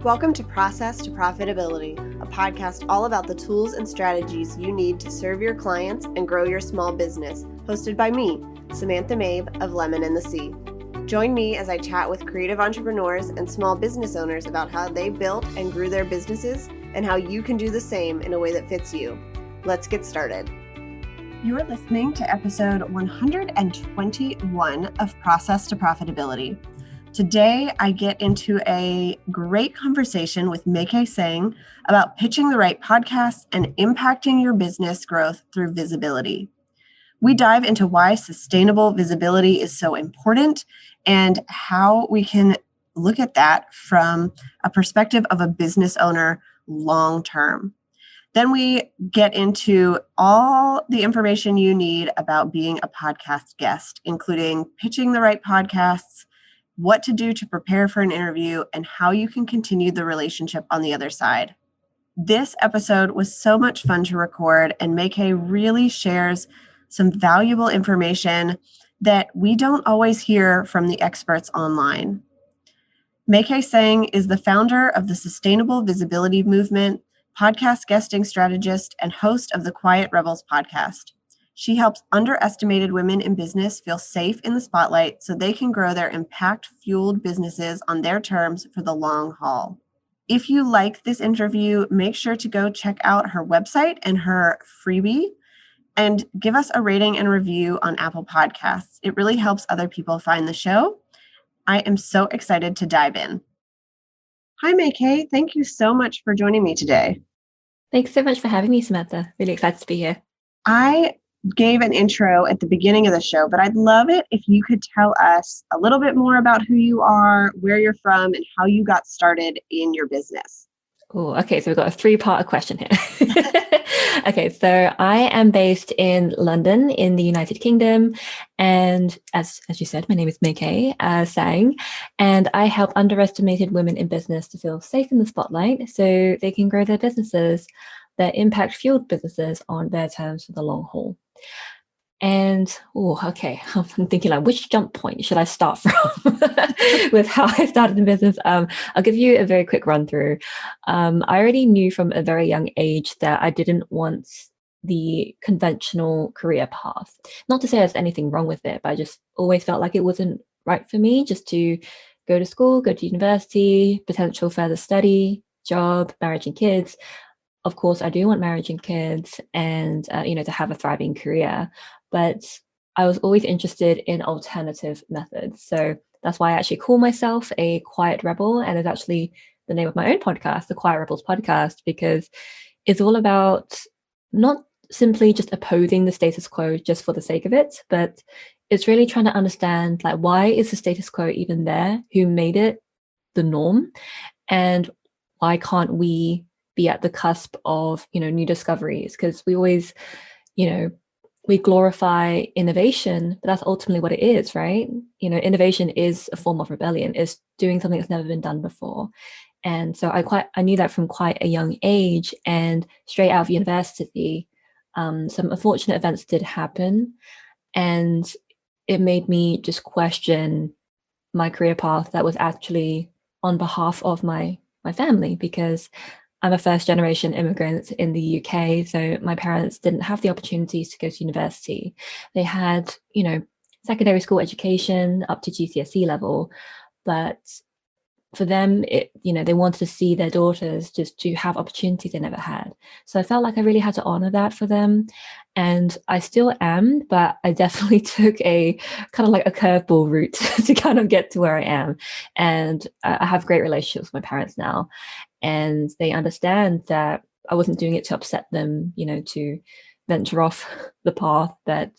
Welcome to Process to Profitability, a podcast all about the tools and strategies you need to serve your clients and grow your small business, hosted by me, Samantha Mabe of Lemon in the Sea. Join me as I chat with creative entrepreneurs and small business owners about how they built and grew their businesses and how you can do the same in a way that fits you. Let's get started. You're listening to episode 121 of Process to Profitability. Today, I get into a great conversation with Mai-kee Tsang about pitching the right podcasts and impacting your business growth through visibility. We dive into why sustainable visibility is so important and how we can look at that from a perspective of a business owner long term. Then we get into all the information you need about being a podcast guest, including pitching the right podcasts, what to do to prepare for an interview, and how you can continue the relationship on the other side. This episode was so much fun to record, and Mai-kee really shares some valuable information that we don't always hear from the experts online. Mai-kee Tsang is the founder of the Sustainable Visibility Movement, podcast guesting strategist, and host of the Quiet Rebels podcast. She helps underestimated women in business feel safe in the spotlight so they can grow their impact-fueled businesses on their terms for the long haul. If you like this interview, make sure to go check out her website and her freebie and give us a rating and review on Apple Podcasts. It really helps other people find the show. I am so excited to dive in. Hi, Mai-kee. Thank you so much for joining me today. Thanks so much for having me, Samantha. Really excited to be here. I gave an intro at the beginning of the show, but I'd love it if you could tell us a little bit more about who you are, where you're from, and how you got started in your business. Oh, okay. So we've got a three-part question here. Okay, so I am based in London in the United Kingdom. And as you said, my name is Mai-kee Tsang, and I help underestimated women in business to feel safe in the spotlight so they can grow their businesses, their impact-fueled businesses on their terms for the long haul. And, okay, I'm thinking like, which jump point should I start from with how I started in business? I'll give you a very quick run through. I already knew from a very young age that I didn't want the conventional career path. Not to say there's anything wrong with it, but I just always felt like it wasn't right for me just to go to school, go to university, potential further study, job, marriage and kids. Of course, I do want marriage and kids and, to have a thriving career, but I was always interested in alternative methods. So that's why I actually call myself a quiet rebel, and it's actually the name of my own podcast, the Quiet Rebels podcast, because it's all about not simply just opposing the status quo just for the sake of it, but it's really trying to understand, like, why is the status quo even there? Who made it the norm? And why can't we be at the cusp of, new discoveries? Because we always, we glorify innovation, but that's ultimately what it is, right? Innovation is a form of rebellion, is doing something that's never been done before. And so I knew that from quite a young age, and straight out of university, some unfortunate events did happen, and it made me just question my career path that was actually on behalf of my family, because I'm a first generation immigrant in the UK. So my parents didn't have the opportunities to go to university. They had, secondary school education up to GCSE level, but for them, they wanted to see their daughters just to have opportunities they never had. So I felt like I really had to honor that for them. And I still am, but I definitely took a kind of like a curveball route to kind of get to where I am. And I have great relationships with my parents now. And they understand that I wasn't doing it to upset them, to venture off the path, that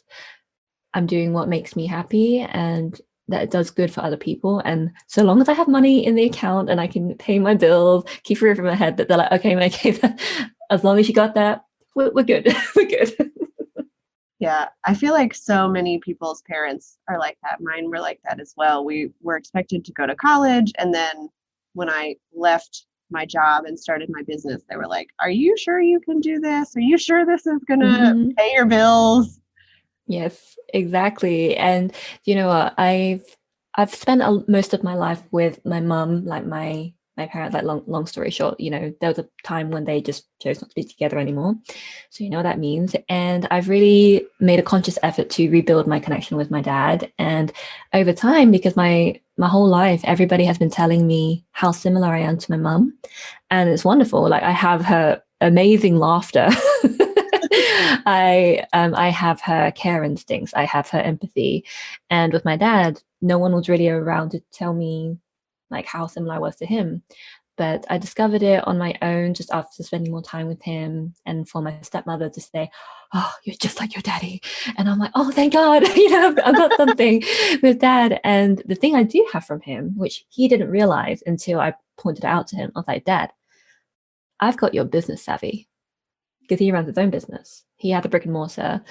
I'm doing what makes me happy and that it does good for other people. And so long as I have money in the account and I can pay my bills, keep a roof over my head, that they're like, okay, Mai-kee, as long as you got that, we're good. We're good. Yeah, I feel like so many people's parents are like that. Mine were like that as well. We were expected to go to college. And then when I left my job and started my business, they were like, are you sure you can do this? Are you sure this is going to pay your bills? Yes, exactly. And you know what? I've spent most of my life with my mum, like my my parents, like long story short, there was a time when they just chose not to be together anymore. So you know what that means. And I've really made a conscious effort to rebuild my connection with my dad. And over time, because my whole life, everybody has been telling me how similar I am to my mum. And it's wonderful. Like, I have her amazing laughter. I have her care instincts. I have her empathy. And with my dad, no one was really around to tell me like how similar I was to him. But I discovered it on my own just after spending more time with him, and for my stepmother to say, "Oh, you're just like your daddy." And I'm like, "Oh, thank God, I've got something with dad." And the thing I do have from him, which he didn't realize until I pointed it out to him, I was like, "Dad, I've got your business savvy." Because he runs his own business. He had a brick and mortar.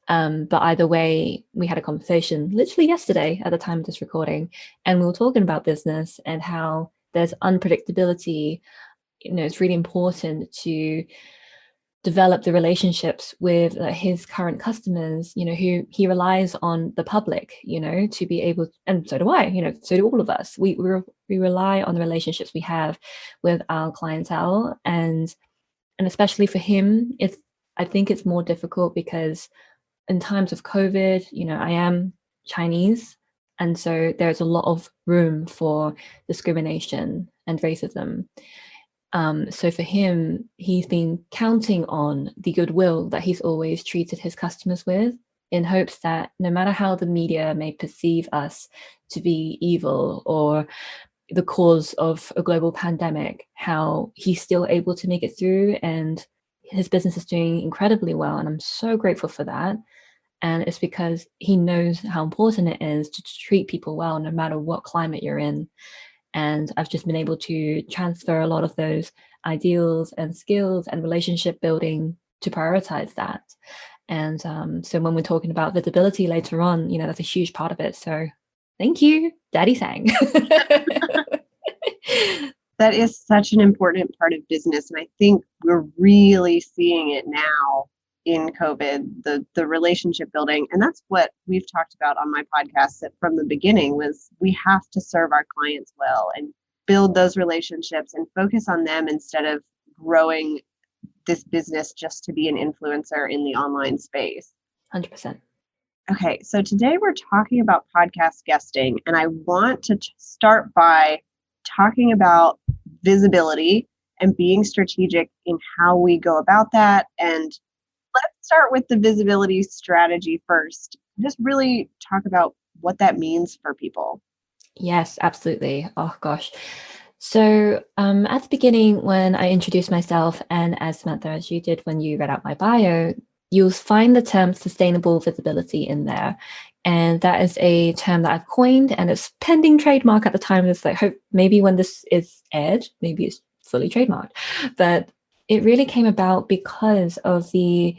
But either way, we had a conversation literally yesterday at the time of this recording. And we were talking about business and how there's unpredictability. It's really important to develop the relationships with his current customers, who he relies on the public, to be able, and so do I, so do all of us. We rely on the relationships we have with our clientele, and especially for him, I think it's more difficult because in times of COVID, I am Chinese, and so there's a lot of room for discrimination and racism. So for him, he's been counting on the goodwill that he's always treated his customers with, in hopes that no matter how the media may perceive us to be evil or the cause of a global pandemic, how he's still able to make it through, and his business is doing incredibly well. And I'm so grateful for that. And it's because he knows how important it is to treat people well, no matter what climate you're in. And I've just been able to transfer a lot of those ideals and skills and relationship building to prioritize that. And so when we're talking about visibility later on, that's a huge part of it. So thank you, Daddy Tsang. That is such an important part of business. And I think we're really seeing it now in COVID, the relationship building. And that's what we've talked about on my podcast from the beginning, was we have to serve our clients well and build those relationships and focus on them instead of growing this business just to be an influencer in the online space. 100%. Okay, so today we're talking about podcast guesting, and I want to start by talking about visibility and being strategic in how we go about that. And let's start with the visibility strategy first. Just really talk about what that means for people. Yes, absolutely. Oh gosh. So at the beginning, when I introduced myself, and as Samantha, as you did when you read out my bio, you'll find the term sustainable visibility in there. And that is a term that I've coined, and it's pending trademark at the time. It's like, hope maybe when this is aired, maybe it's fully trademarked. But it really came about because of the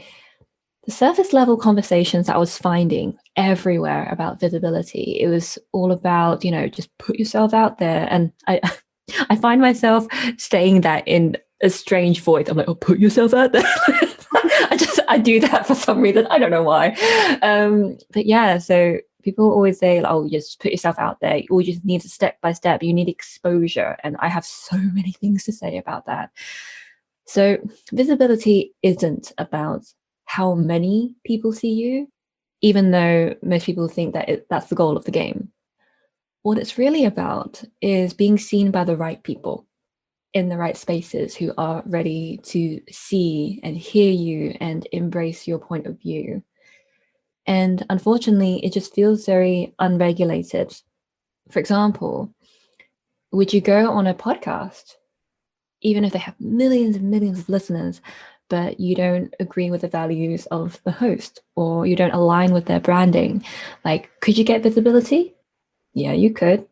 surface level conversations that I was finding everywhere about visibility. It was all about, just put yourself out there. And I find myself saying that in a strange voice. I'm like, oh, put yourself out there. I do that for some reason. I don't know why. But yeah, so people always say, oh, just put yourself out there. All you just need is step by step. You need exposure. And I have so many things to say about that. So visibility isn't about how many people see you, even though most people think that that's the goal of the game. What it's really about is being seen by the right people in the right spaces who are ready to see and hear you and embrace your point of view. And unfortunately, it just feels very unregulated. For example, would you go on a podcast, even if they have millions and millions of listeners, but you don't agree with the values of the host, or you don't align with their branding? Like, could you get visibility? Yeah, you could,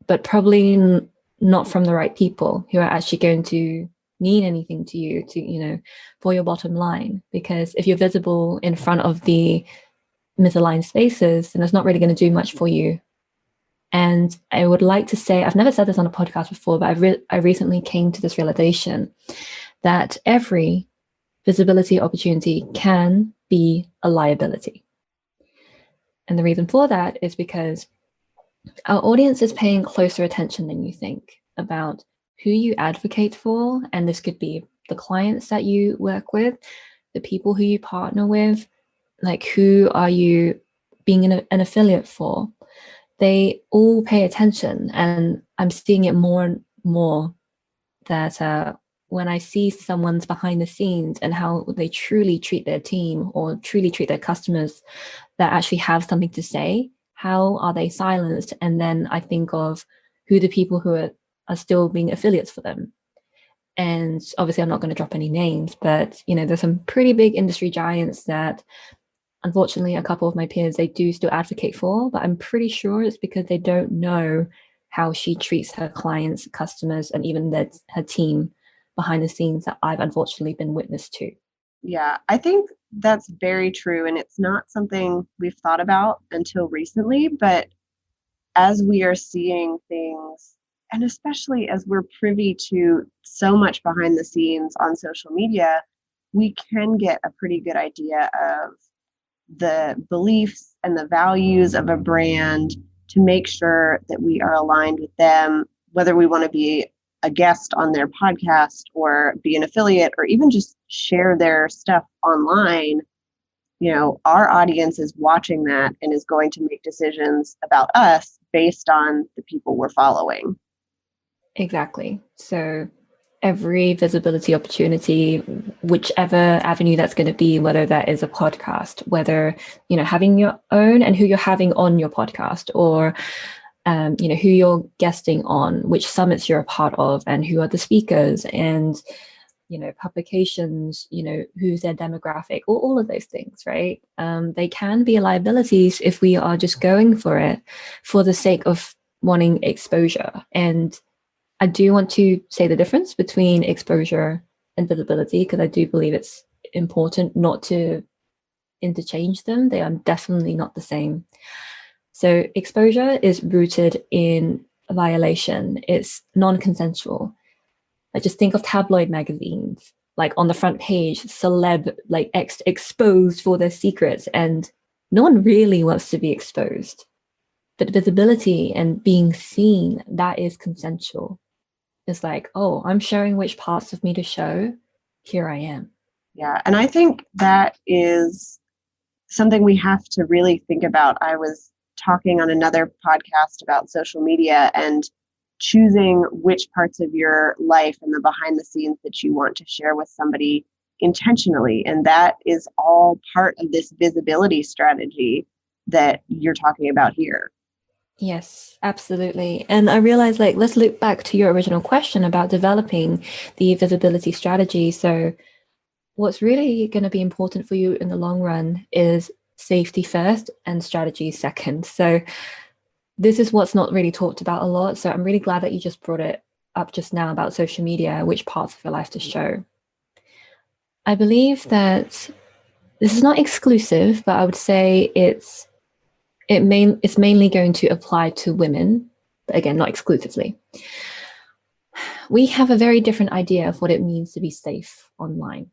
but probably not from the right people who are actually going to mean anything to you, to, for your bottom line. Because if you're visible in front of the misaligned spaces, then it's not really going to do much for you. And I would like to say, I've never said this on a podcast before, but I recently came to this realization that every visibility opportunity can be a liability. And the reason for that is because our audience is paying closer attention than you think about who you advocate for, and this could be the clients that you work with, the people who you partner with, like who are you being an affiliate for, they all pay attention. And I'm seeing it more and more that when I see someone's behind the scenes and how they truly treat their team or truly treat their customers that actually have something to say, how are they silenced? And then I think of who the people who are still being affiliates for them. And obviously I'm not going to drop any names, but there's some pretty big industry giants that unfortunately a couple of my peers, they do still advocate for, but I'm pretty sure it's because they don't know how she treats her clients, customers, and even her team behind the scenes that I've unfortunately been witness to. Yeah, I think that's very true. And it's not something we've thought about until recently, but as we are seeing things, and especially as we're privy to so much behind the scenes on social media, we can get a pretty good idea of the beliefs and the values of a brand to make sure that we are aligned with them, whether we want to be a guest on their podcast or be an affiliate or even just share their stuff online. Our audience is watching that and is going to make decisions about us based on the people we're following. Exactly. So every visibility opportunity, whichever avenue that's going to be, whether that is a podcast, whether, having your own and who you're having on your podcast, or, who you're guesting on, which summits you're a part of, and who are the speakers, and, publications, who's their demographic, all of those things, right? They can be liabilities if we are just going for it for the sake of wanting exposure. And I do want to say the difference between exposure and visibility, because I do believe it's important not to interchange them. They are definitely not the same. So exposure is rooted in a violation. It's non-consensual. Like, just think of tabloid magazines, like on the front page, celeb like exposed for their secrets, and no one really wants to be exposed. But visibility and being seen, that is consensual. It's like, oh, I'm showing which parts of me to show. Here I am. Yeah. And I think that is something we have to really think about. I was talking on another podcast about social media and choosing which parts of your life and the behind the scenes that you want to share with somebody intentionally. And that is all part of this visibility strategy that you're talking about here. Yes, absolutely. And I realized, like, let's look back to your original question about developing the visibility strategy. So what's really going to be important for you in the long run is safety first and strategy second. So this is what's not really talked about a lot. So I'm really glad that you just brought it up just now about social media, which parts of your life to show. I believe that this is not exclusive, but I would say it's mainly going to apply to women, but again, not exclusively. We have a very different idea of what it means to be safe online.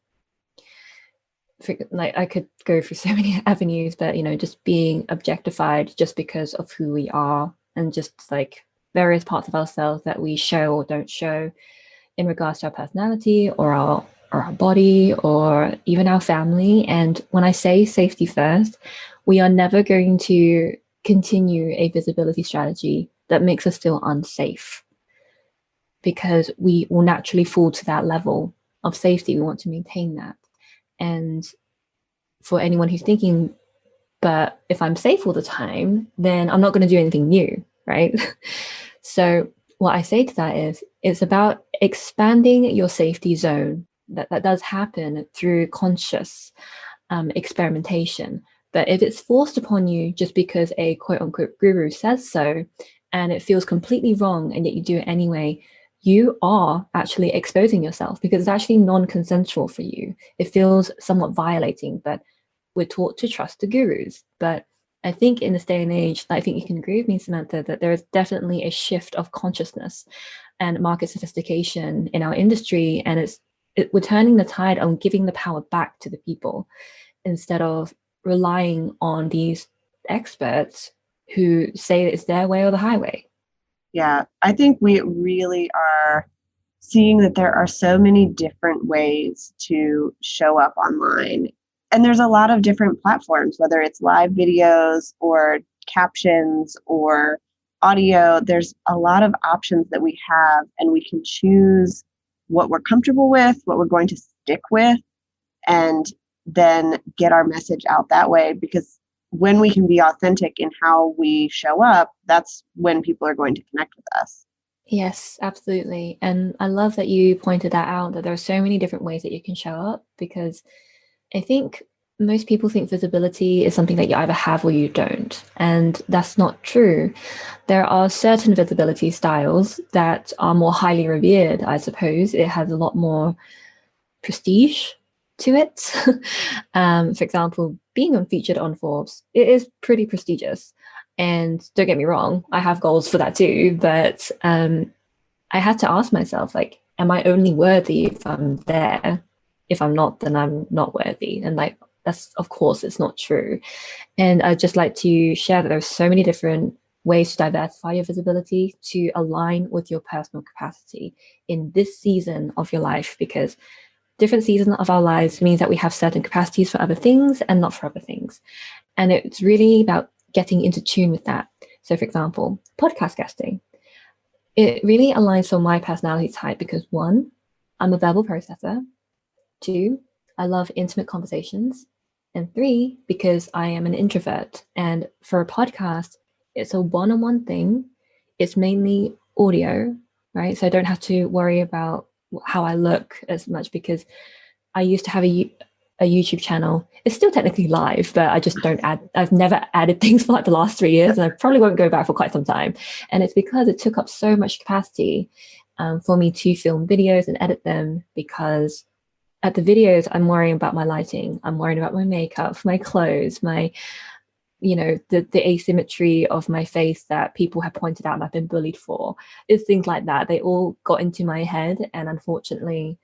Like, I could go through so many avenues, but just being objectified just because of who we are, and just like various parts of ourselves that we show or don't show in regards to our personality or our body or even our family. And when I say safety first, we are never going to continue a visibility strategy that makes us feel unsafe, because we will naturally fall to that level of safety. We want to maintain that. And for anyone who's thinking, but if I'm safe all the time, then I'm not going to do anything new, right? So what I say to that is, it's about expanding your safety zone. That does happen through conscious experimentation. But if it's forced upon you just because a quote unquote guru says so, and it feels completely wrong, and yet you do it anyway, you are actually exposing yourself, because it's actually non-consensual for you. It feels somewhat violating, but we're taught to trust the gurus. But I think in this day and age, I think you can agree with me, Samantha, that there is definitely a shift of consciousness and market sophistication in our industry. And we're turning the tide on giving the power back to the people, instead of relying on these experts who say it's their way or the highway. Yeah, I think we really are seeing that there are so many different ways to show up online. And there's a lot of different platforms, whether it's live videos or captions or audio. There's a lot of options that we have, and we can choose what we're comfortable with, what we're going to stick with, and then get our message out that way. Because when we can be authentic in how we show up, that's when people are going to connect with us. Yes, absolutely. And I love that you pointed that out, that there are so many different ways that you can show up, because I think most people think visibility is something that you either have or you don't. And that's not true. There are certain visibility styles that are more highly revered, I suppose. It has a lot more prestige to it. For example, being featured on Forbes, it is pretty prestigious. And don't get me wrong, I have goals for that too. But I had to ask myself, like, am I only worthy if I'm there? If I'm not, then I'm not worthy. And like, that's, of course, it's not true. And I'd just like to share that there's so many different ways to diversify your visibility to align with your personal capacity in this season of your life, because different seasons of our lives means that we have certain capacities for other things and not for other things. And it's really about getting into tune with that. So for example, podcast guesting. It really aligns with my personality type because 1, I'm a verbal processor. 2, I love intimate conversations. And 3, because I am an introvert. And for a podcast, it's a one-on-one thing. It's mainly audio, right? So I don't have to worry about how I look as much, because I used to have a YouTube channel. It's still technically live, but I just don't I've never added things for like the last 3 years, and I probably won't go back for quite some time. And it's because it took up so much capacity for me to film videos and edit them, because at the videos, I'm worrying about my lighting. I'm worrying about my makeup, my clothes, my, the asymmetry of my face that people have pointed out and I've been bullied for. It's things like that. They all got into my head, and unfortunately,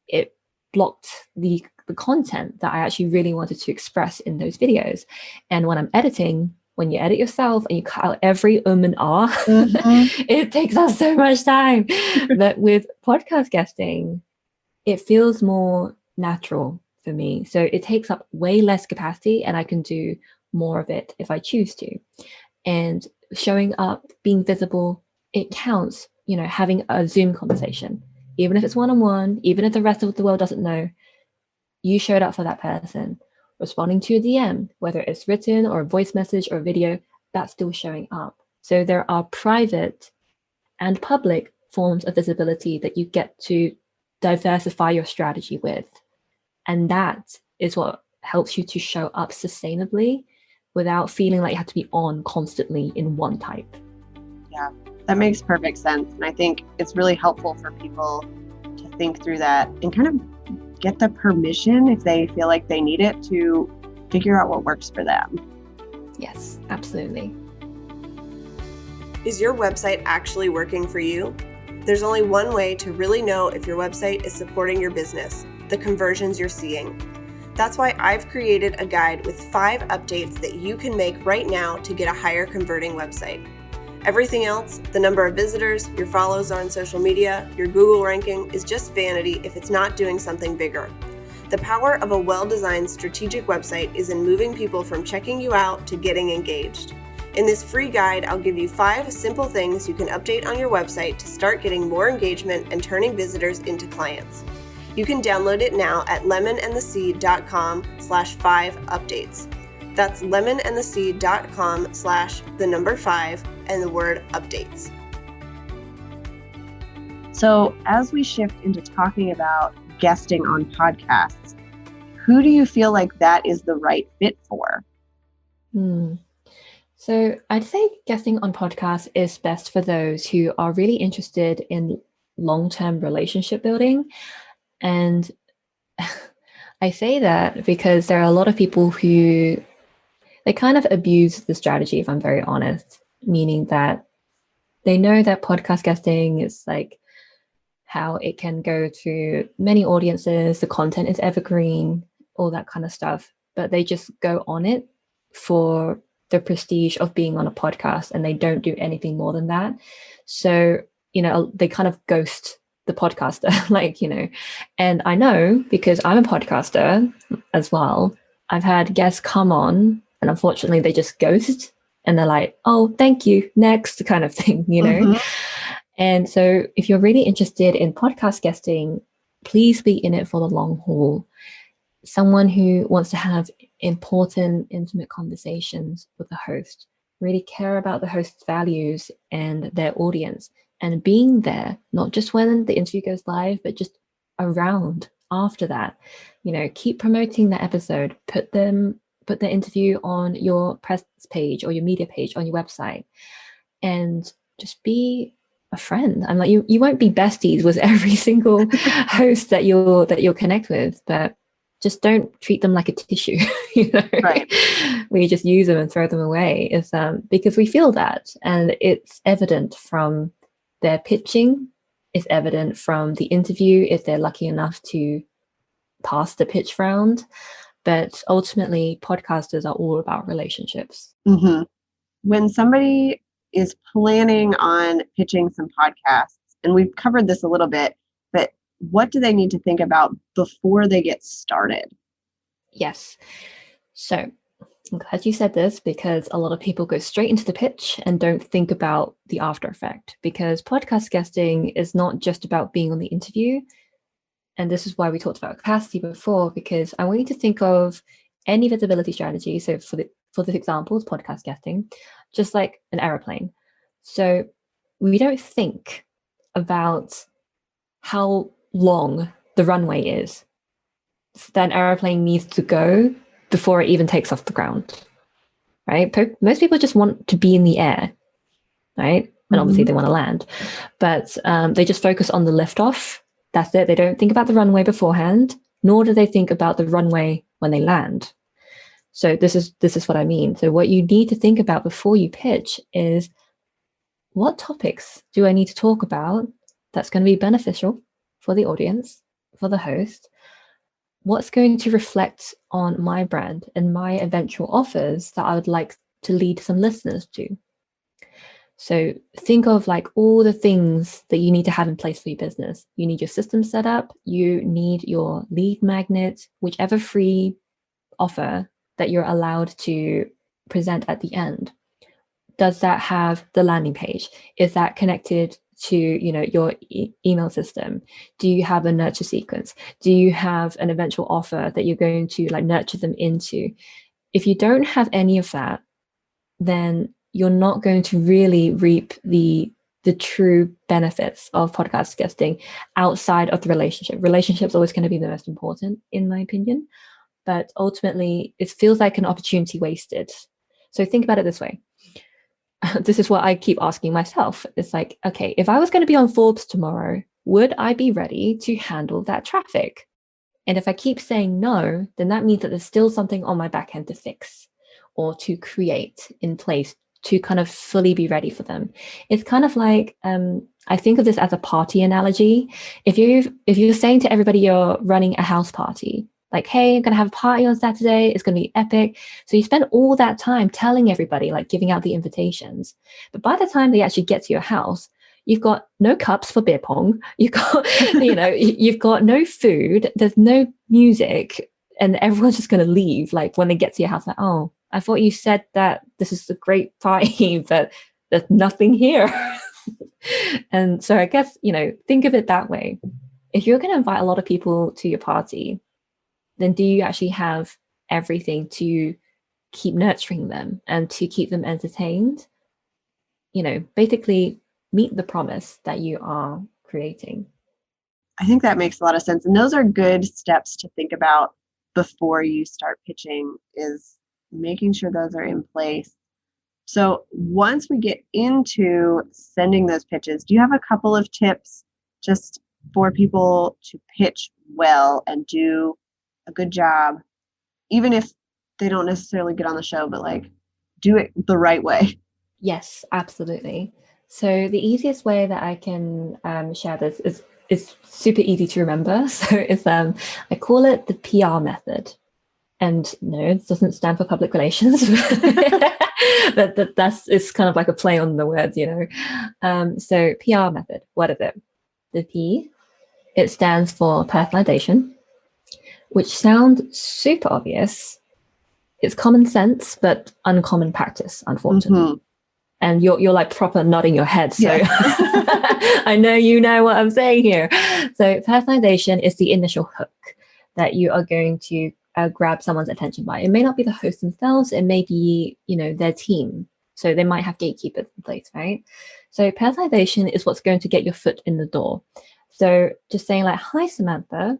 it blocked the content that I actually really wanted to express in those videos. And when I'm editing, when you edit yourself and you cut out every and ah, it takes up so much time. But with podcast guesting, it feels more natural for me. So it takes up way less capacity, and I can do more of it if I choose to. And showing up, being visible, it counts, having a Zoom conversation. Even if it's one-on-one, even if the rest of the world doesn't know, you showed up for that person. Responding to a DM, whether it's written or a voice message or a video, that's still showing up. So there are private and public forms of visibility that you get to diversify your strategy with. And that is what helps you to show up sustainably without feeling like you have to be on constantly in one type. Yeah, that makes perfect sense. And I think it's really helpful for people to think through that and kind of get the permission, if they feel like they need it, to figure out what works for them. Yes, absolutely. Is your website actually working for you? There's only one way to really know if your website is supporting your business: the conversions you're seeing. That's why I've created a guide with 5 updates that you can make right now to get a higher converting website. Everything else, the number of visitors, your follows on social media, your Google ranking, is just vanity if it's not doing something bigger. The power of a well-designed strategic website is in moving people from checking you out to getting engaged. In this free guide, I'll give you 5 simple things you can update on your website to start getting more engagement and turning visitors into clients. You can download it now at lemonandtheseed.com/5updates. That's lemonandtheseed.com/5 and the word updates. So as we shift into talking about guesting on podcasts, who do you feel like that is the right fit for? So I'd say guesting on podcasts is best for those who are really interested in long-term relationship building. And I say that because there are a lot of people who, they kind of abuse the strategy, if I'm very honest, meaning that they know that podcast guesting is like how it can go to many audiences, the content is evergreen, all that kind of stuff, but they just go on it for the prestige of being on a podcast, and they don't do anything more than that. So, they kind of ghost the podcaster, and I know because I'm a podcaster as well. I've had guests come on and unfortunately they just ghost and they're like, oh, thank you, next kind of thing, Mm-hmm. And so if you're really interested in podcast guesting, please be in it for the long haul. Someone who wants to have important, intimate conversations with the host, really care about the host's values and their audience, and being there, not just when the interview goes live, but just around after that. Keep promoting that episode, put the interview on your press page or your media page on your website, and just be a friend. I'm like, you won't be besties with every single host that you'll connect with, but just don't treat them like a tissue, Right. where you just use them and throw them away. Is because we feel that, and it's evident from their pitching. It's evident from the interview if they're lucky enough to pass the pitch round. But ultimately, podcasters are all about relationships. Mm-hmm. When somebody is planning on pitching some podcasts, and we've covered this a little bit, but what do they need to think about before they get started? Yes. So I'm glad you said this, because a lot of people go straight into the pitch and don't think about the after effect, because podcast guesting is not just about being on the interview. And this is why we talked about capacity before, because I want you to think of any visibility strategy. So for this example, it's podcast guesting, just like an aeroplane. So we don't think about how long the runway is that an aeroplane needs to go before it even takes off the ground, right? Most people just want to be in the air, right? And obviously they want to land, but they just focus on the liftoff. That's it. They don't think about the runway beforehand, nor do they think about the runway when they land. So this is what I mean. So what you need to think about before you pitch is, what topics do I need to talk about that's going to be beneficial for the audience, for the host? What's going to reflect on my brand and my eventual offers that I would like to lead some listeners to? So think of like all the things that you need to have in place for your business. You need your system set up. You need your lead magnet, whichever free offer that you're allowed to present at the end. Does that have the landing page? Is that connected to your email system? Do you have a nurture sequence? Do you have an eventual offer that you're going to like nurture them into? If you don't have any of that, then you're not going to really reap the true benefits of podcast guesting outside of the relationship. Relationship's always going to be the most important, in my opinion, but ultimately it feels like an opportunity wasted. So think about it this way. This is what I keep asking myself. It's like, okay, if I was going to be on Forbes tomorrow, would I be ready to handle that traffic? And if I keep saying no, then that means that there's still something on my back end to fix or to create in place to kind of fully be ready for them. It's kind of like, I think of this as a party analogy. If you're saying to everybody you're running a house party, like, hey, I'm going to have a party on Saturday, it's going to be epic. So you spend all that time telling everybody, like giving out the invitations. But by the time they actually get to your house, you've got no cups for beer pong. You've got, you've got no food. There's no music, and everyone's just going to leave. Like when they get to your house, like, oh, I thought you said that this is a great party, but there's nothing here. And so I guess, think of it that way. If you're going to invite a lot of people to your party, then do you actually have everything to keep nurturing them and to keep them entertained? Basically meet the promise that you are creating. I think that makes a lot of sense. And those are good steps to think about before you start pitching, is making sure those are in place. So once we get into sending those pitches, do you have a couple of tips just for people to pitch well and do a good job, even if they don't necessarily get on the show, but like do it the right way? Yes, absolutely. So the easiest way that I can share this is super easy to remember. So it's I call it the PR method. And no, it doesn't stand for public relations. That's it's kind of like a play on the words, So PR method. What is it? The P It stands for personalization, which sounds super obvious. It's common sense, but uncommon practice, unfortunately. And you're like proper nodding your head. So yeah. I know you know what I'm saying here. So personalization is the initial hook that you are going to grab someone's attention by. It may not be the host themselves. It may be, their team. So they might have gatekeepers in place, right? So personalization is what's going to get your foot in the door. So just saying like, hi, Samantha,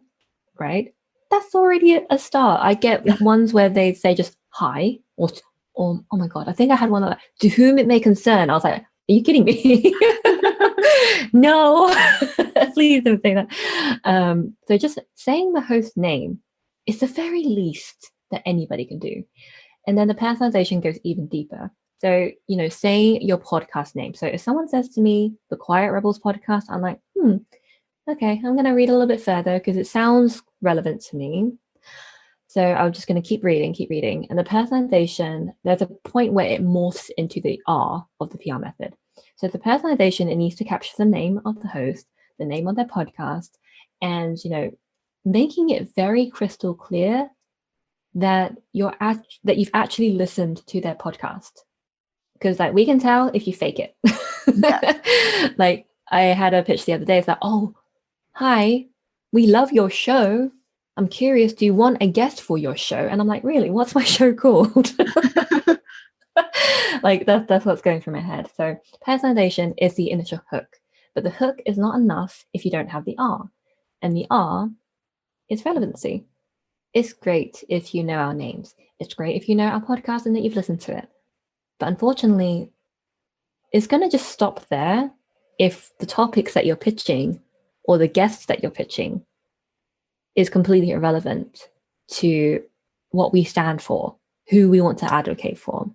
right? That's already a start. I get ones where they say just hi or oh my God, I think I had one like, to whom it may concern. I was like, are you kidding me? No, please don't say that. So just saying the host name is the very least that anybody can do. And then the personalization goes even deeper. So, say your podcast name. So if someone says to me, the Quiet Rebels podcast, I'm like, okay, I'm going to read a little bit further because it sounds relevant to me. So I'm just going to keep reading. And the personalization, there's a point where it morphs into the R of the PR method. So the personalization, it needs to capture the name of the host, the name of their podcast, and, making it very crystal clear that you've actually listened to their podcast. Because like we can tell if you fake it. Yeah. Like I had a pitch the other day. It's like, oh, hi, we love your show. I'm curious, do you want a guest for your show? And I'm like, really? What's my show called? Like that's what's going through my head. So personalization is the initial hook, but the hook is not enough if you don't have the R. And the R is relevancy. It's great if you know our names. It's great if you know our podcast and that you've listened to it. But unfortunately, it's going to just stop there if the topics that you're pitching or the guests that you're pitching is completely irrelevant to what we stand for, who we want to advocate for.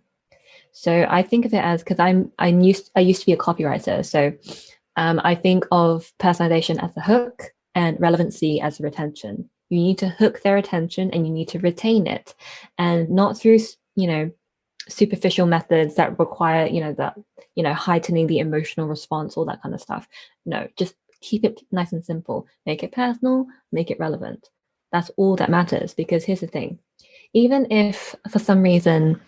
So I think of it as, because I used to be a copywriter, so I think of personalization as the hook and relevancy as the retention. You need to hook their attention and you need to retain it, and not through superficial methods that require heightening the emotional response, all that kind of stuff. No, just keep it nice and simple. Make it personal, make it relevant. That's all that matters. Because here's the thing, even if for some reason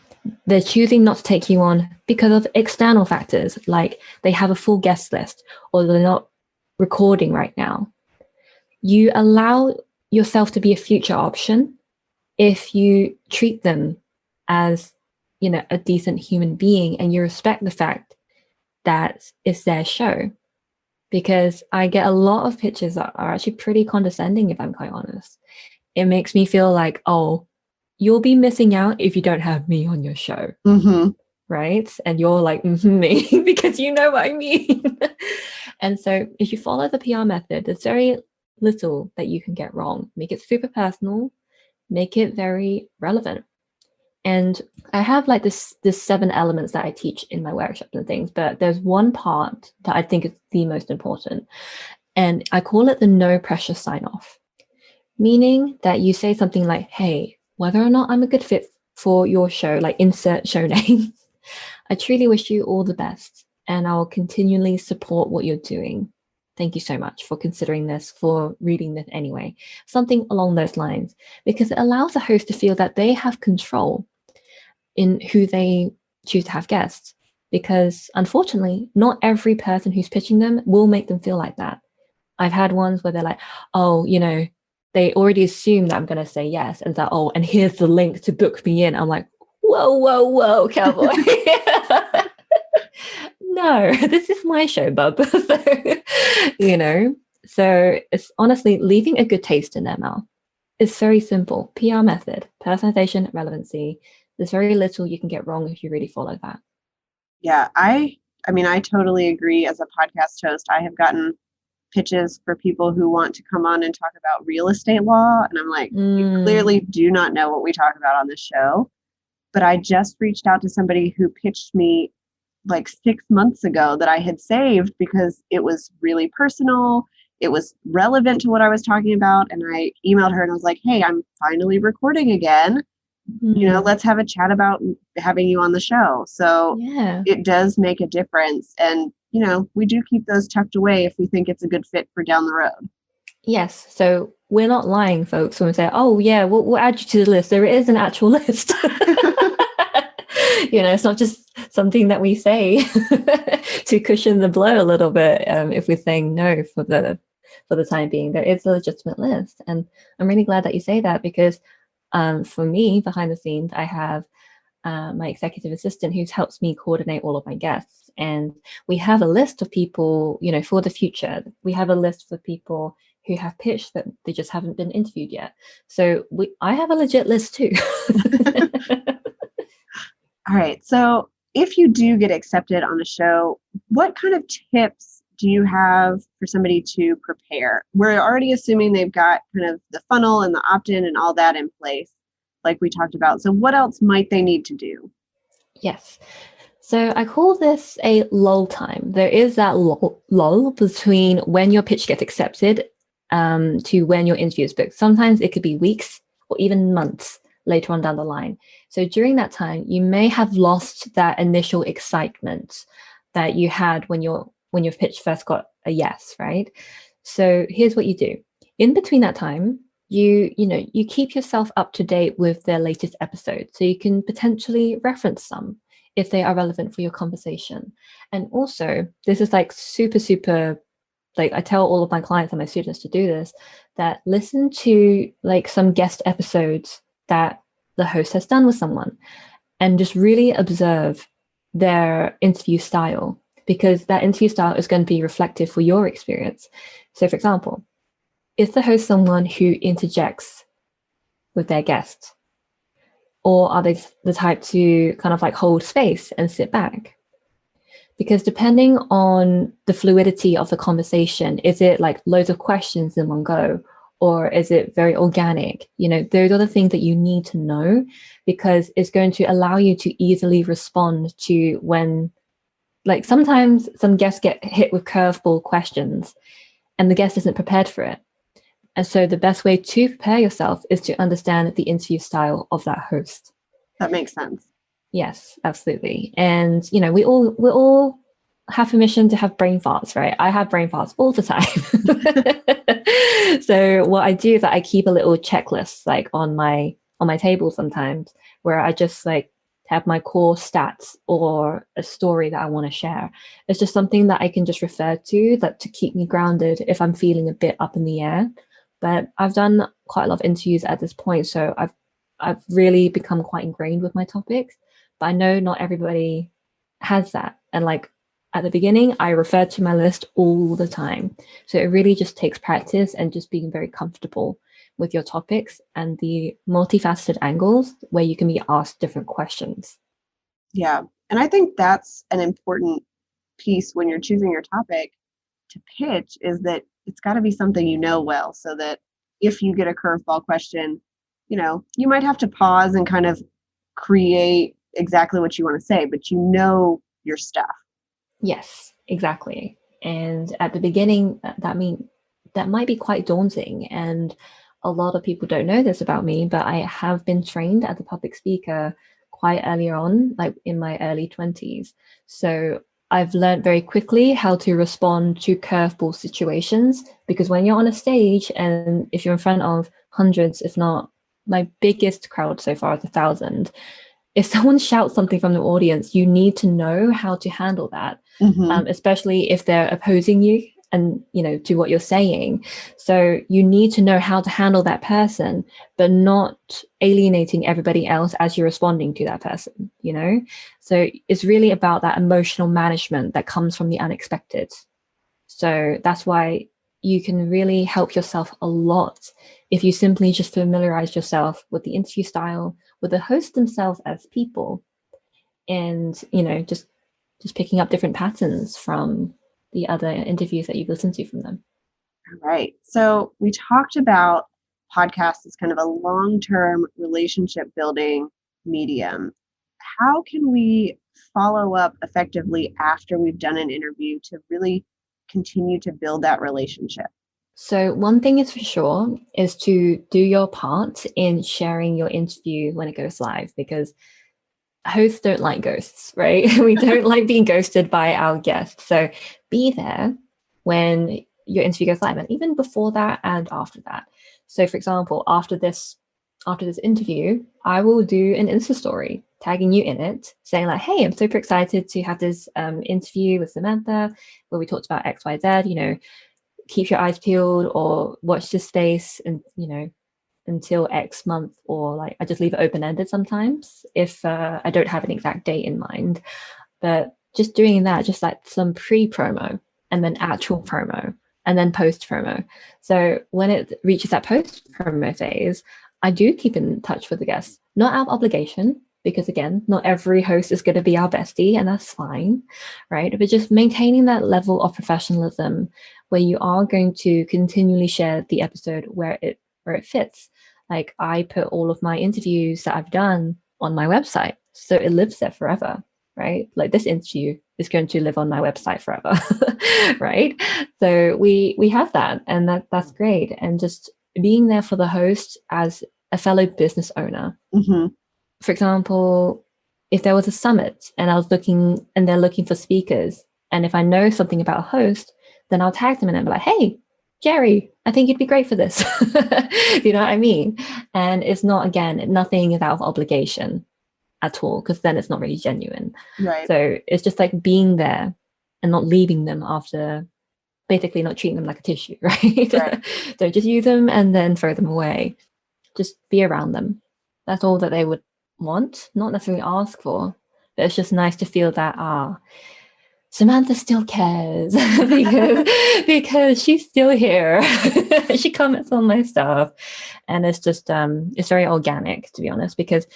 they're choosing not to take you on because of external factors, like they have a full guest list or they're not recording right now, you allow yourself to be a future option if you treat them as a decent human being and you respect the fact that it's their show. Because I get a lot of pitches that are actually pretty condescending, if I'm quite honest. It makes me feel like, oh, you'll be missing out if you don't have me on your show. Mm-hmm. Right? And you're like, me, because you know what I mean. And so if you follow the PR method, there's very little that you can get wrong. Make it super personal, make it very relevant. And I have like this 7 elements that I teach in my workshops and things, but there's one part that I think is the most important. And I call it the no pressure sign off, meaning that you say something like, hey, whether or not I'm a good fit for your show, like insert show name, I truly wish you all the best and I'll continually support what you're doing. Thank you so much for considering this, for reading this anyway. Something along those lines, because it allows the host to feel that they have control in who they choose to have guests. Because unfortunately, not every person who's pitching them will make them feel like that. I've had ones where they're like, oh, they already assume that I'm going to say yes. And that, oh, and here's the link to book me in. I'm like, whoa, cowboy. No, this is my show, bub. So it's honestly leaving a good taste in their mouth. It's very simple. PR method, personalization, relevancy. There's very little you can get wrong if you really follow that. Yeah, I totally agree. As a podcast host, I have gotten pitches for people who want to come on and talk about real estate law. And I'm like, you clearly do not know what we talk about on this show. But I just reached out to somebody who pitched me like 6 months ago that I had saved because it was really personal. It was relevant to what I was talking about. And I emailed her and I was like, hey, I'm finally recording again. Let's have a chat about having you on the show. So It does make a difference. And, we do keep those tucked away if we think it's a good fit for down the road. Yes. So we're not lying, folks, when we say, oh, yeah, we'll add you to the list. There is an actual list. It's not just something that we say to cushion the blow a little bit. If we're saying no for the time being, there is a legitimate list. And I'm really glad that you say that, because for me, behind the scenes, I have my executive assistant who helps me coordinate all of my guests. And we have a list of people, for the future. We have a list for people who have pitched that they just haven't been interviewed yet. So I have a legit list too. All right. So if you do get accepted on the show, what kind of tips do you have for somebody to prepare? We're already assuming they've got kind of the funnel and the opt-in and all that in place, like we talked about. So what else might they need to do? Yes. So I call this a lull time. There is that lull between when your pitch gets accepted to when your interview is booked. Sometimes it could be weeks or even months later on down the line. So during that time, you may have lost that initial excitement that you had when your pitch first got a yes, right? So here's what you do. In between that time, you keep yourself up to date with their latest episode, so you can potentially reference some if they are relevant for your conversation. And also, this is like super, super, like I tell all of my clients and my students to do this, that listen to like some guest episodes that the host has done with someone and just really observe their interview style, because that interview style is going to be reflective for your experience. So for example, is the host someone who interjects with their guests? Or are they the type to kind of like hold space and sit back? Because depending on the fluidity of the conversation, is it like loads of questions in one go? Or is it very organic? Those are the things that you need to know, because it's going to allow you to easily respond to when, like sometimes some guests get hit with curveball questions and the guest isn't prepared for it. And so the best way to prepare yourself is to understand the interview style of that host. That makes sense. Yes, absolutely. And we all have permission to have brain farts, right? I have brain farts all the time. So what I do is that I keep a little checklist like on my table sometimes, where I just like have my core stats or a story that I want to share. It's just something that I can just refer to to keep me grounded if I'm feeling a bit up in the air. But I've done quite a lot of interviews at this point, so I've really become quite ingrained with my topics. But I know not everybody has that. And like at the beginning, I referred to my list all the time. So it really just takes practice and just being very comfortable with your topics and the multifaceted angles where you can be asked different questions. Yeah. And I think that's an important piece when you're choosing your topic to pitch, is that it's got to be something well, so that if you get a curveball question, you might have to pause and kind of create exactly what you want to say, but your stuff. Yes, exactly. And at the beginning, that might be quite daunting. And a lot of people don't know this about me, but I have been trained as a public speaker quite early on, like in my early 20s. So I've learned very quickly how to respond to curveball situations, because when you're on a stage and if you're in front of hundreds, if not my biggest crowd so far is 1,000, if someone shouts something from the audience, you need to know how to handle that, especially if they're opposing you and to what you're saying. So you need to know how to handle that person, but not alienating everybody else as you're responding to that person. So it's really about that emotional management that comes from the unexpected. So that's why you can really help yourself a lot if you simply just familiarize yourself with the interview style, with the host themselves as people, and just picking up different patterns from the other interviews that you've listened to from them. All right. So we talked about podcasts as kind of a long-term relationship building medium. How can we follow up effectively after we've done an interview to really continue to build that relationship? So one thing is for sure is to do your part in sharing your interview when it goes live, because hosts don't like ghosts, right? We don't like being ghosted by our guests. So be there when your interview goes live, and even before that and after that. So for example, after this interview, I will do an Insta story tagging you in it, saying like, hey, I'm super excited to have this interview with Samantha where we talked about XYZ, keep your eyes peeled or watch this space, and until X month, or like I just leave it open-ended sometimes if I don't have an exact date in mind. But just doing that, just like some pre-promo and then actual promo and then post-promo. So when it reaches that post-promo phase, I do keep in touch with the guests, not out of obligation, because again, not every host is going to be our bestie, and that's fine, right? But just maintaining that level of professionalism where you are going to continually share the episode where it fits. Like I put all of my interviews that I've done on my website, so it lives there forever, right? Like this interview is going to live on my website forever, right? So we have that, and that's great. And just being there for the host as a fellow business owner. Mm-hmm. For example, if there was a summit and they're looking for speakers, and if I know something about a host, then I'll tag them and be like, hey, Jerry, I think you'd be great for this. You know what I mean? And it's not, again, nothing is out of obligation at all, because then it's not really genuine. Right. So it's just like being there and not leaving them after, basically not treating them like a tissue, right? Don't just use them and then throw them away. Just be around them. That's all that they would want, not necessarily ask for. But it's just nice to feel that, Samantha still cares because she's still here. She comments on my stuff. And it's just, it's very organic, to be honest, because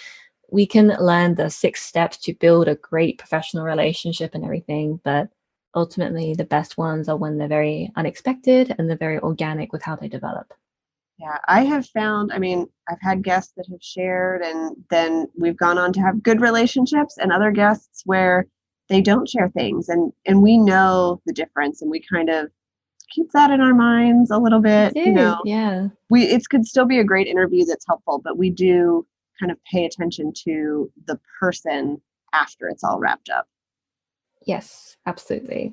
we can learn the 6 steps to build a great professional relationship and everything. But ultimately, the best ones are when they're very unexpected and they're very organic with how they develop. Yeah, I have found, I've had guests that have shared, and then we've gone on to have good relationships, and other guests where they don't share things, and we know the difference, and we kind of keep that in our minds a little bit. Yeah. It could still be a great interview that's helpful, but we do kind of pay attention to the person after it's all wrapped up. Yes, absolutely.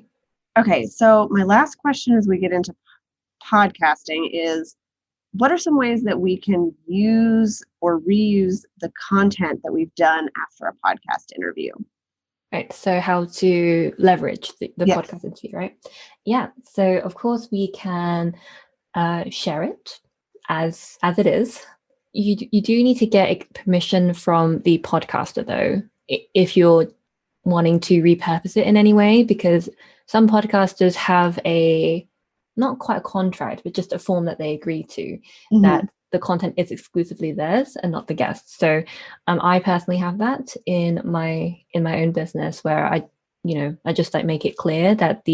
Okay, so my last question as we get into podcasting is, what are some ways that we can use or reuse the content that we've done after a podcast interview? Right. So how to leverage the Yes. podcast interview, right? Yeah. So of course we can share it as it is. You do need to get permission from the podcaster though, if you're wanting to repurpose it in any way, because some podcasters have not quite a contract, but just a form that they agree to, that the content is exclusively theirs and not the guests. So I personally have that in my own business, where I just like make it clear that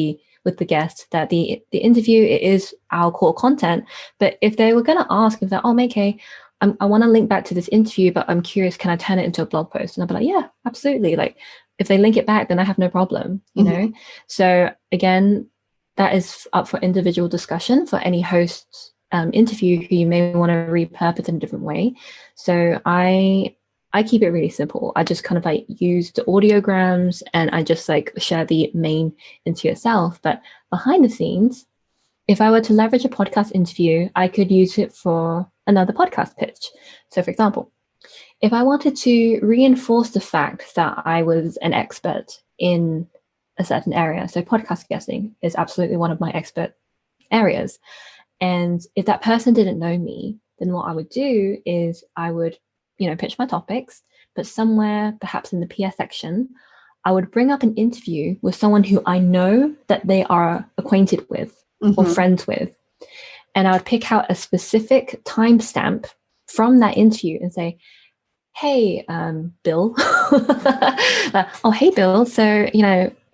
with the guest that the interview, it is our core content. But if they were going to ask, if they're, oh, Mai-kee, I want to link back to this interview, but I'm curious, can I turn it into a blog post? And I'll be like, yeah, absolutely. Like if they link it back, then I have no problem, you know? So again, that is up for individual discussion for any host interview who you may want to repurpose in a different way. So I keep it really simple. I just kind of like use the audiograms and I just like share the main into itself. But behind the scenes, if I were to leverage a podcast interview, I could use it for another podcast pitch. So for example, if I wanted to reinforce the fact that I was an expert in a certain area, so podcast guesting is absolutely one of my expert areas. And if that person didn't know me, then what I would do is I would, pitch my topics, but somewhere perhaps in the PS section, I would bring up an interview with someone who I know that they are acquainted with or friends with. And I would pick out a specific timestamp from that interview and say, hey, Bill. Oh, hey, Bill. So,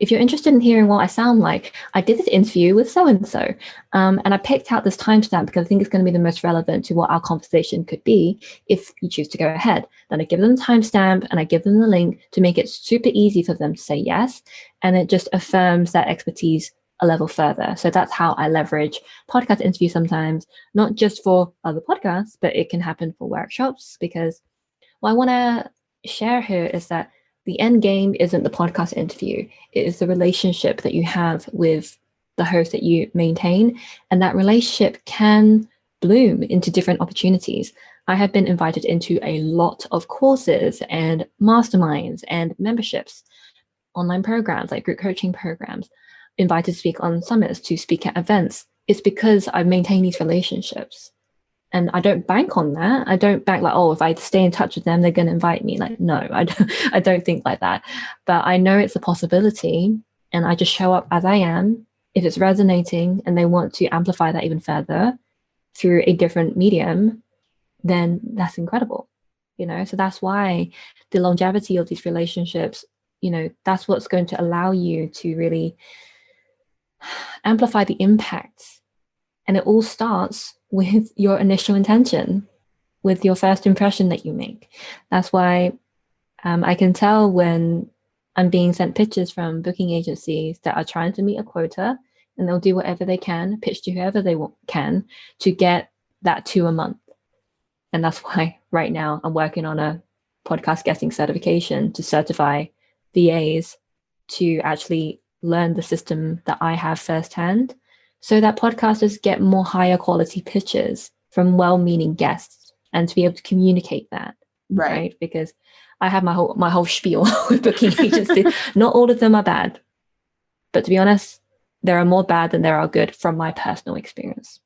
if you're interested in hearing what I sound like, I did this interview with so-and-so. And I picked out this timestamp because I think it's going to be the most relevant to what our conversation could be if you choose to go ahead. Then I give them the timestamp and I give them the link to make it super easy for them to say yes. And it just affirms that expertise a level further. So that's how I leverage podcast interviews sometimes, not just for other podcasts, but it can happen for workshops, because what I want to share here is that the end game isn't the podcast interview. It is the relationship that you have with the host that you maintain, and that relationship can bloom into different opportunities. I have been invited into a lot of courses and masterminds and memberships, online programs like group coaching programs, invited to speak on summits, to speak at events. It's because I've maintained these relationships. And I don't bank on that. I don't bank like, oh, if I stay in touch with them, they're going to invite me. Like, no, I don't think like that. But I know it's a possibility, and I just show up as I am. If it's resonating and they want to amplify that even further through a different medium, then that's incredible. So that's why the longevity of these relationships, that's what's going to allow you to really amplify the impact. And it all starts with your initial intention, with your first impression that you make. That's why I can tell when I'm being sent pitches from booking agencies that are trying to meet a quota, and they'll do whatever they can, pitch to whoever they can to get that 2 a month. And that's why right now I'm working on a podcast guesting certification to certify VAs to actually learn the system that I have firsthand, so that podcasters get more higher quality pitches from well-meaning guests, and to be able to communicate that, right? Because I have my whole spiel with booking agencies. Not all of them are bad, but to be honest, there are more bad than there are good from my personal experience.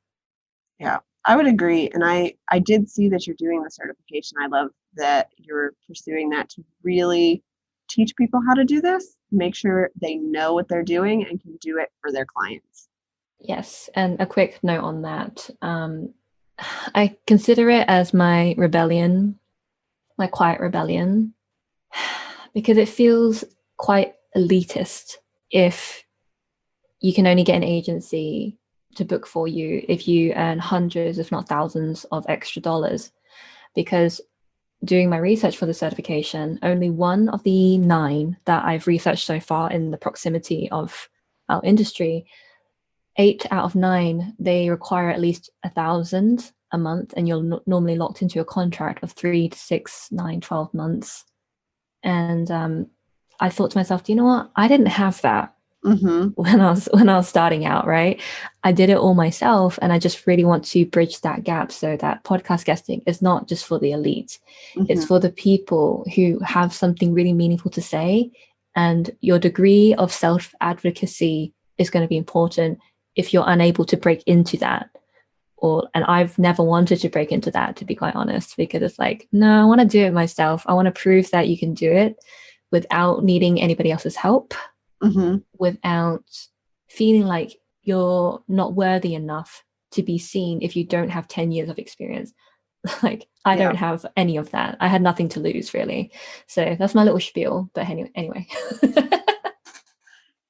Yeah, I would agree. And I did see that you're doing the certification. I love that you're pursuing that to really teach people how to do this, make sure they know what they're doing and can do it for their clients. Yes, and a quick note on that. I consider it as my rebellion, my quiet rebellion, because it feels quite elitist if you can only get an agency to book for you if you earn hundreds, if not thousands, of extra dollars. Because doing my research for the certification, only one of the 9 that I've researched so far in the proximity of our industry, 8 out of 9, they require at least 1,000 a month, and you're normally locked into a contract of 3 to 6, 9, 12 months. And I thought to myself, do you know what? I didn't have that when I was starting out, right? I did it all myself, and I just really want to bridge that gap so that podcast guesting is not just for the elite. It's for the people who have something really meaningful to say, and your degree of self-advocacy is going to be important if you're unable to break into that. And I've never wanted to break into that, to be quite honest, because it's like, no, I want to do it myself. I want to prove that you can do it without needing anybody else's help, without feeling like you're not worthy enough to be seen if you don't have 10 years of experience. Like, I don't have any of that. I had nothing to lose, really. So that's my little spiel. But anyway.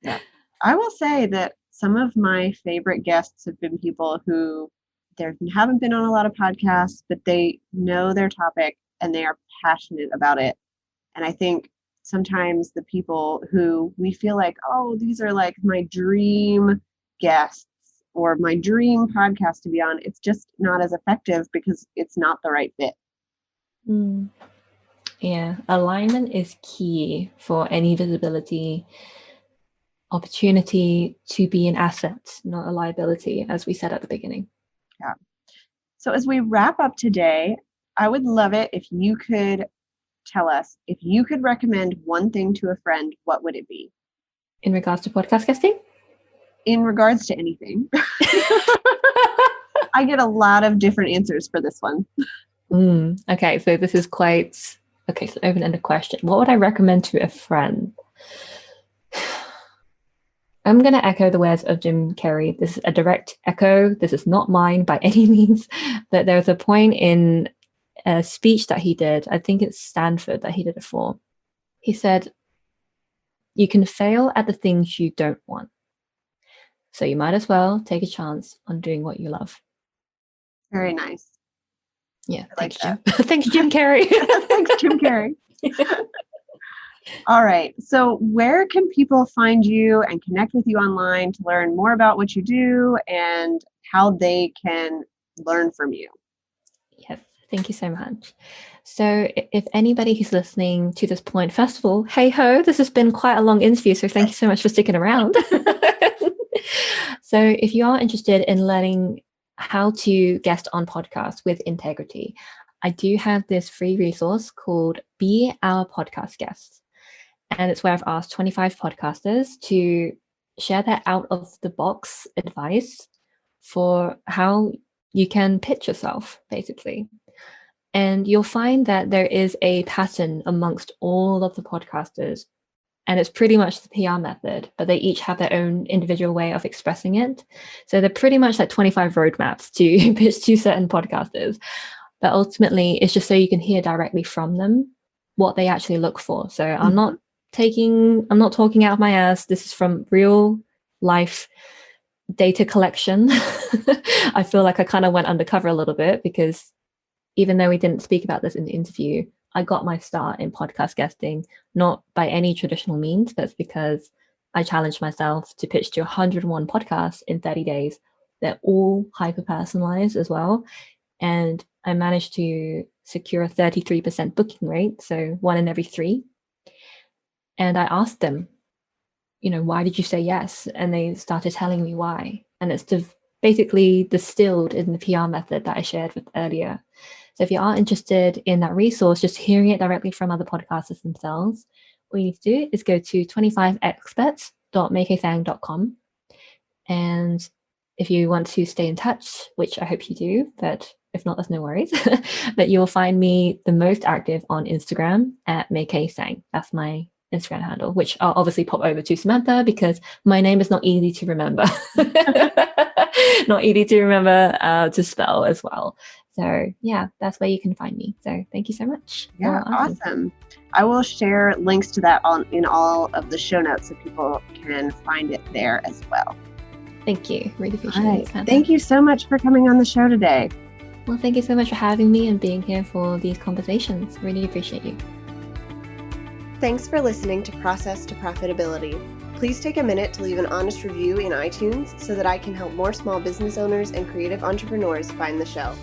Yeah. I will say that some of my favorite guests have been people who haven't been on a lot of podcasts, but they know their topic and they are passionate about it. And I think sometimes the people who we feel like, oh, these are like my dream guests or my dream podcast to be on, it's just not as effective because it's not the right fit. Yeah, alignment is key for any visibility opportunity to be an asset, not a liability, as we said at the beginning. Yeah. So as we wrap up today, I would love it if you could tell us, if you could recommend one thing to a friend, what would it be? In regards to podcast guesting? In regards to anything. I get a lot of different answers for this one. Okay, so this is quite, so open-ended question. What would I recommend to a friend? I'm going to echo the words of Jim Carrey. This is a direct echo. This is not mine by any means, but there was a point in a speech that he did, I think it's Stanford that he did it for. He said, you can fail at the things you don't want. So you might as well take a chance on doing what you love. Very nice. Yeah, thanks, Jim. Thanks, Jim Carrey. Thanks, Jim Carrey. All right. So where can people find you and connect with you online to learn more about what you do and how they can learn from you? Yes, thank you so much. So if anybody who's listening to this point, first of all, hey ho, this has been quite a long interview, so thank you so much for sticking around. So if you are interested in learning how to guest on podcasts with integrity, I do have this free resource called Be Our Podcast Guest. And it's where I've asked 25 podcasters to share their out of the box advice for how you can pitch yourself, basically. And you'll find that there is a pattern amongst all of the podcasters, and it's pretty much the PR method, but they each have their own individual way of expressing it. So they're pretty much like 25 roadmaps to pitch to certain podcasters. But ultimately, it's just so you can hear directly from them what they actually look for. So I'm not talking out of my ass. This is from real life data collection. I feel like I kind of went undercover a little bit because even though we didn't speak about this in the interview, I got my start in podcast guesting, not by any traditional means, but it's because I challenged myself to pitch to 101 podcasts in 30 days. They're all hyper-personalized as well. And I managed to secure a 33% booking rate, so 1 in every 3. And I asked them, why did you say yes? And they started telling me why. And it's basically distilled in the PR method that I shared with earlier. So if you are interested in that resource, just hearing it directly from other podcasters themselves, all you need to do is go to 25experts.mai-kee-tsang.com. And if you want to stay in touch, which I hope you do, but if not, there's no worries, but you'll find me the most active on Instagram at Mai-kee Tsang. That's my Instagram handle, which I'll obviously pop over to Samantha because my name is not easy to remember. Not easy to remember to spell as well. So yeah, that's where you can find me. So thank you so much. Yeah, awesome. I will share links to that in all of the show notes so people can find it there as well. Thank you. Really appreciate it. Thank you so much for coming on the show today. Well, thank you so much for having me and being here for these conversations. Really appreciate you. Thanks for listening to Process to Profitability. Please take a minute to leave an honest review in iTunes so that I can help more small business owners and creative entrepreneurs find the show.